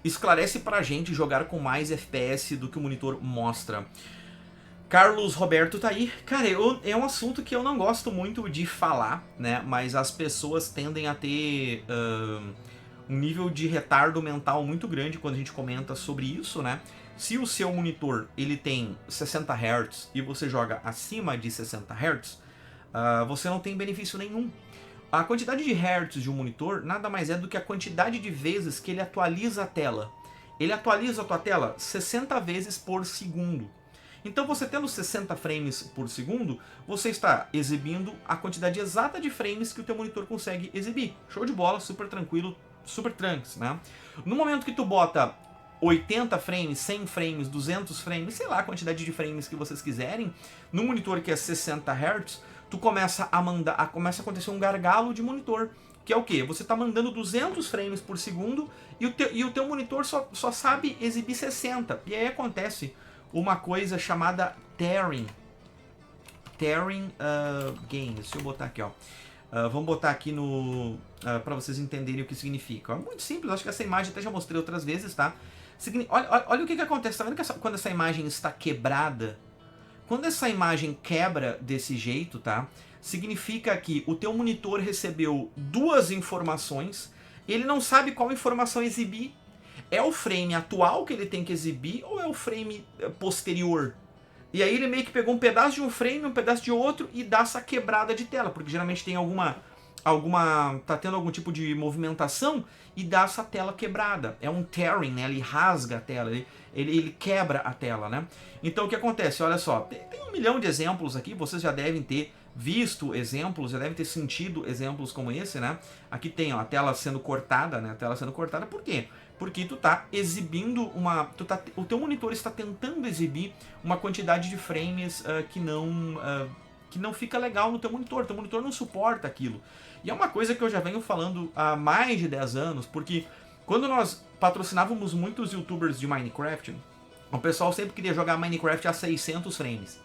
esclarece pra gente jogar com mais FPS do que o monitor mostra. Carlos Roberto tá aí. Cara, é um assunto que eu não gosto muito de falar, né? Mas as pessoas tendem a ter um nível de retardo mental muito grande quando a gente comenta sobre isso, né? Se o seu monitor ele tem 60 Hz e você joga acima de 60 Hz, você não tem benefício nenhum. A quantidade de Hz de um monitor nada mais é do que a quantidade de vezes que ele atualiza a tela. Ele atualiza a tua tela 60 vezes por segundo. Então você tendo 60 frames por segundo, você está exibindo a quantidade exata de frames que o teu monitor consegue exibir. Show de bola, super tranquilo, super tranks, né? No momento que tu bota 80 frames, 100 frames, 200 frames, sei lá a quantidade de frames que vocês quiserem, no monitor que é 60 Hz, tu começa a acontecer um gargalo de monitor. Que é o que? Você está mandando 200 frames por segundo e o teu monitor só sabe exibir 60. E aí acontece uma coisa chamada tearing. Tearing gain. Deixa eu botar aqui, ó. Vamos botar aqui no para vocês entenderem o que significa. É muito simples, acho que essa imagem até já mostrei outras vezes, tá? Olha o que acontece. Tá vendo que quando essa imagem está quebrada? Quando essa imagem quebra desse jeito, tá? Significa que o teu monitor recebeu duas informações, ele não sabe qual informação exibir. É o frame atual que ele tem que exibir ou é o frame posterior? E aí ele meio que pegou um pedaço de um frame, um pedaço de outro e dá essa quebrada de tela, porque geralmente tem tá tendo algum tipo de movimentação e dá essa tela quebrada. É um tearing, né? Ele rasga a tela, ele quebra a tela, né? Então o que acontece? Olha só, tem 1 milhão de exemplos aqui, vocês já devem ter visto exemplos, já devem ter sentido exemplos como esse, né? Aqui tem ó, a tela sendo cortada, né? A tela sendo cortada, por quê? Porque tu tá exibindo o teu monitor está tentando exibir uma quantidade de frames que não fica legal no teu monitor não suporta aquilo. E é uma coisa que eu já venho falando há mais de 10 anos, porque quando nós patrocinávamos muitos youtubers de Minecraft, o pessoal sempre queria jogar Minecraft a 600 frames.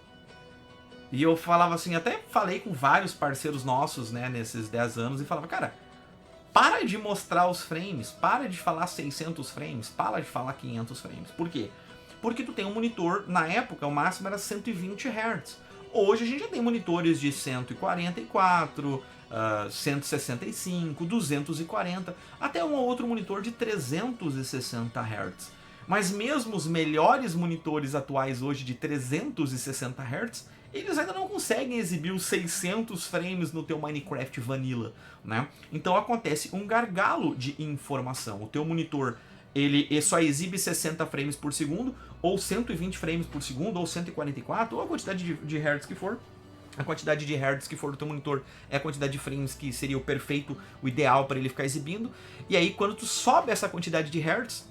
E eu falava assim, até falei com vários parceiros nossos, né, nesses 10 anos, e falava, cara, para de mostrar os frames, para de falar 600 frames, para de falar 500 frames. Por quê? Porque tu tem um monitor, na época o máximo era 120 Hz. Hoje a gente já tem monitores de 144, 165, 240, até um ou outro monitor de 360 Hz. Mas mesmo os melhores monitores atuais hoje de 360 Hz, eles ainda não conseguem exibir os 600 frames no teu Minecraft Vanilla, né? Então acontece um gargalo de informação. O teu monitor ele só exibe 60 frames por segundo, ou 120 frames por segundo, ou 144, ou a quantidade de hertz que for. A quantidade de hertz que for do teu monitor é a quantidade de frames que seria o perfeito, o ideal para ele ficar exibindo. E aí quando tu sobe essa quantidade de hertz,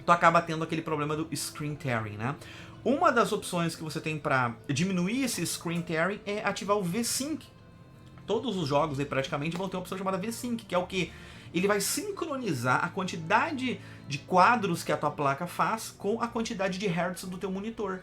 tu acaba tendo aquele problema do screen tearing, né? Uma das opções que você tem para diminuir esse screen tearing é ativar o V-Sync. Todos os jogos aí praticamente vão ter uma opção chamada V-Sync, que é o que? Ele vai sincronizar a quantidade de quadros que a tua placa faz com a quantidade de hertz do teu monitor.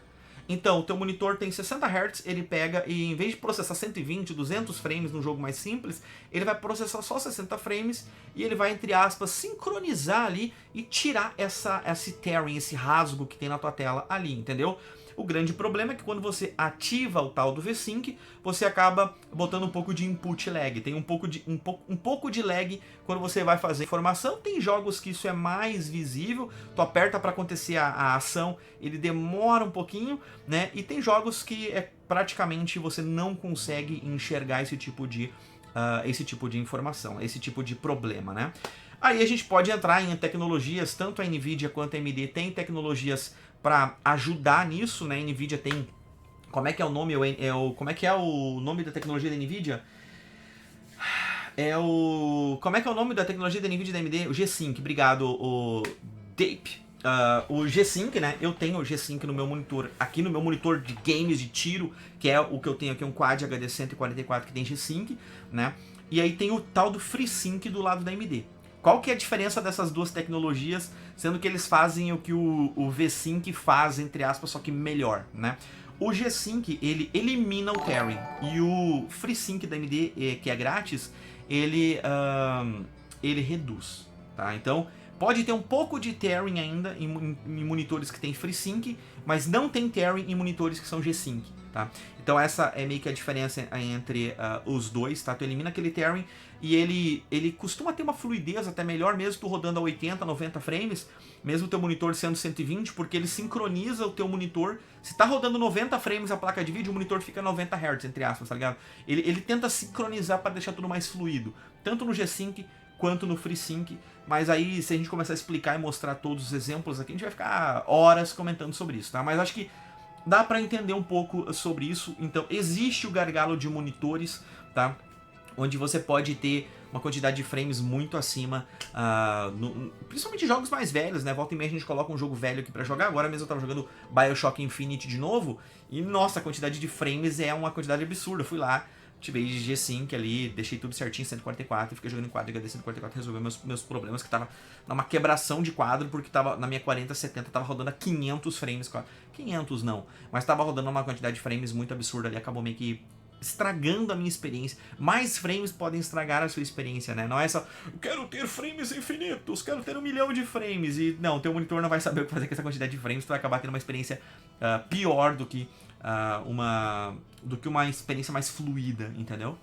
Então, o teu monitor tem 60 Hz, ele pega e em vez de processar 120, 200 frames num jogo mais simples, ele vai processar só 60 frames e ele vai, entre aspas, sincronizar ali e tirar esse tearing, esse rasgo que tem na tua tela ali, entendeu? O grande problema é que quando você ativa o tal do V-Sync, você acaba botando um pouco de input lag. Tem um pouco de lag quando você vai fazer informação. Tem jogos que isso é mais visível. Tu aperta para acontecer a ação, ele demora um pouquinho, né? E tem jogos que praticamente você não consegue enxergar esse tipo de informação, esse tipo de problema, né? Aí a gente pode entrar em tecnologias, tanto a Nvidia quanto a AMD tem tecnologias para ajudar nisso, né? A Nvidia tem, como é que é o nome? Como é que é o nome da tecnologia da Nvidia? Como é que é o nome da tecnologia da Nvidia e da AMD? O G-Sync, obrigado, o Dape. O G-Sync, né? Eu tenho o G-Sync no meu monitor, aqui no meu monitor de games de tiro, que é o que eu tenho aqui, um Quad HD 144 que tem G-Sync, né? E aí tem o tal do FreeSync do lado da AMD. Qual que é a diferença dessas duas tecnologias, sendo que eles fazem o que o V-Sync faz, entre aspas, só que melhor, né? O G-Sync, ele elimina o tearing, e o FreeSync da AMD, que é grátis, ele reduz, tá? Então, Pode ter um pouco de tearing ainda em monitores que tem FreeSync, mas não tem tearing em monitores que são G-Sync, tá? Então essa é meio que a diferença entre os dois, tá? Tu elimina aquele tearing e ele costuma ter uma fluidez até melhor, mesmo tu rodando a 80, 90 frames, mesmo o teu monitor sendo 120, porque ele sincroniza o teu monitor. Se tá rodando 90 frames a placa de vídeo, o monitor fica 90 Hz, entre aspas, tá ligado? Ele tenta sincronizar para deixar tudo mais fluido, tanto no G-Sync quanto no FreeSync, mas aí se a gente começar a explicar e mostrar todos os exemplos aqui, a gente vai ficar horas comentando sobre isso, tá? Mas acho que dá para entender um pouco sobre isso. Então existe o gargalo de monitores, tá? Onde você pode ter uma quantidade de frames muito acima, principalmente jogos mais velhos, né? Volta e meia a gente coloca um jogo velho aqui pra jogar. Agora mesmo eu tava jogando BioShock Infinite de novo, e nossa, a quantidade de frames é uma quantidade absurda. Eu fui lá, ativei G-Sync ali, deixei tudo certinho, 144, e fiquei jogando em quadro HD 144, resolveu meus problemas, que tava numa quebração de quadro, porque tava na minha 4070, tava rodando a 500 frames, 500 não, mas tava rodando uma quantidade de frames muito absurda ali, acabou meio que estragando a minha experiência. Mais frames podem estragar a sua experiência, né? Não é só, eu quero ter frames infinitos, quero ter 1 milhão de frames, e não, teu monitor não vai saber o que fazer com essa quantidade de frames, tu vai acabar tendo uma experiência pior do que uma experiência mais fluida, entendeu?